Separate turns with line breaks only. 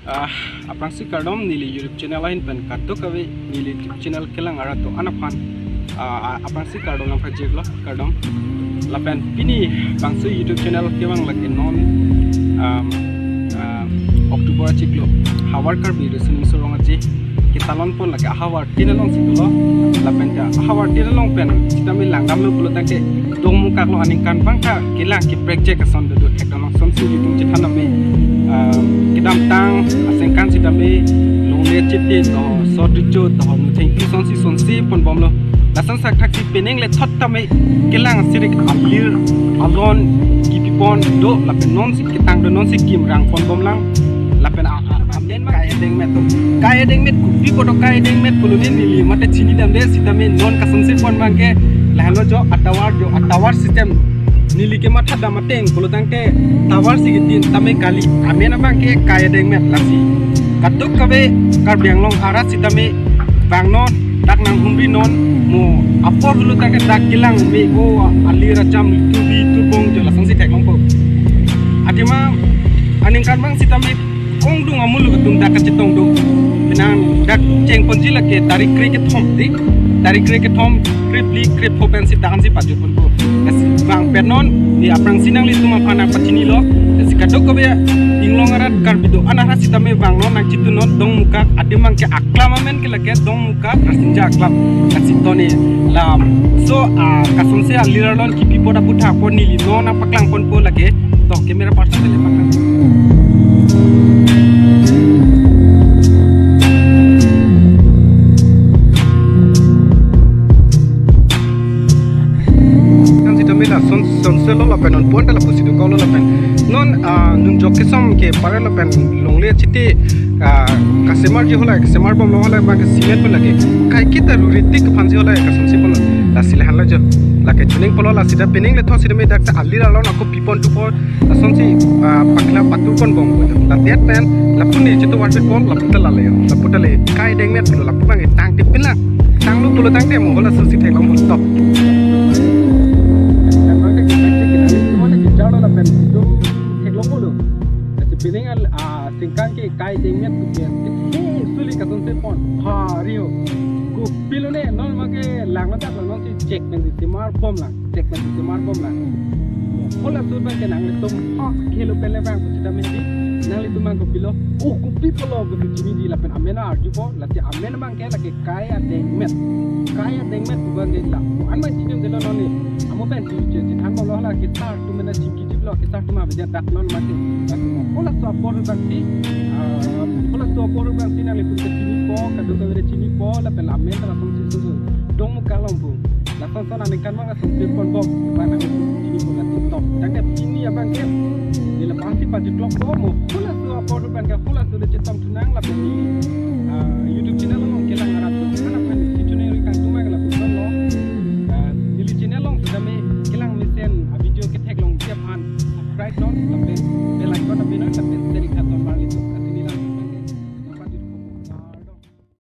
Aprang si kardom nili YouTube channel lain pen kato kawe nili YouTube channel kelang arato anaphan aprang si kardom lang project lo kardom lapen pini bangsu YouTube channel kewang lagi non Oktober ciklo hawar kar bi resuning sorong aji kitalon pon lagi hawar tinalong situlo lapen ja hawar tinalong pen sitami langgam lo pulo tangke dong muka lo aningkan bangka kilang ki project ason do ekdom son si YouTube channel me kidam tang asengkan sitami longle chipte to sodicho to nuthing pi son si pon bom lo lasan sak thak si peneng le thot tame kilang sirik alir alon ki pon do lapen non si kitang do non si kim rang pon bom lang lapen amen kaya deng met kupi koto kaya deng met kulunin nili mate chini dam de sitame non kasong si pon bangke lahalo jo atawar system nili ke matha damateng kulutang ke tawar sigitin tame kali amen bangke kaya deng met lasi katuk kabe kar bianglong arat sitame bangnon dak nang humri non mo apor kulutang ke dak kilang me go alira cham tubi tubong jo lasang si teklong po atima aning kan bang sitame kong dung amul gutung dak kacitong do pinang dak ceng ponji lake tarik kre ke thom di tarik kre ke thom kripli krip hopen si dakan si paju pun po bang penon di aprang sinang li tuma pana pacini lo sikadok ko be inglong arat karbido anara sitame bang non nang citu non dong muka adimang ke aklam amen ke lake dong muka prasinja aklam kasitone lam so kasong se aliralon ki pipoda putha pon nili non apaklang pon po lake to kamera person tele paklang son selo la pen on ponta la posido kolo la pen non nun jokke som ke pare la pen longle chiti kasemar je hola kasemar bom hola bang cement pun lagi kai kita ritik phanji hola kasam si pon la sile hala jo la ke tuning polo la sida pening le thosi me dak alli la lon ako pipon tu por la son si pakla patu pon bom la det pen la puni chitu wat pon la putala la putale kai deng met la pang tang tipin la tang lu polo tang dem hola so si thai long stop jauh lah pen itu heklong mulu, jadi piningan singkan ke kai dengmet tu kian, sulit kasut sepon, Rio, ku pilu ne non make lang nanti non si cek nanti semar bom lah, Kalau sudah ke nang letum, kilo pele bang kita mesti nang letum bang ku pilu, ku pilu begitu cini di lapen amena arju po, lagi amena bang ke lagi kaya dengmet bukan dia lah, anma cini dia non ni. Amo pen ci tangko lo la kita tu mena cingki jiblo kita tu ma beja dak non mati pola so por bang sina le pun cini po kadu kadu cini po la pen amen la pun si su dong mu kalong bu la son son ane kan ma son pon bom bana cini po la tiktok dak ke cini abang ke ni la pasti pa ji klok po mo pola so por bang ke pola so le cetam tunang la pen ni YouTube channel lo ke la ngarat tu kana pen si tune ri kan tu ma la pun lo kilang misen video ketek long tiap han subscribe non lapen bel icon tapi non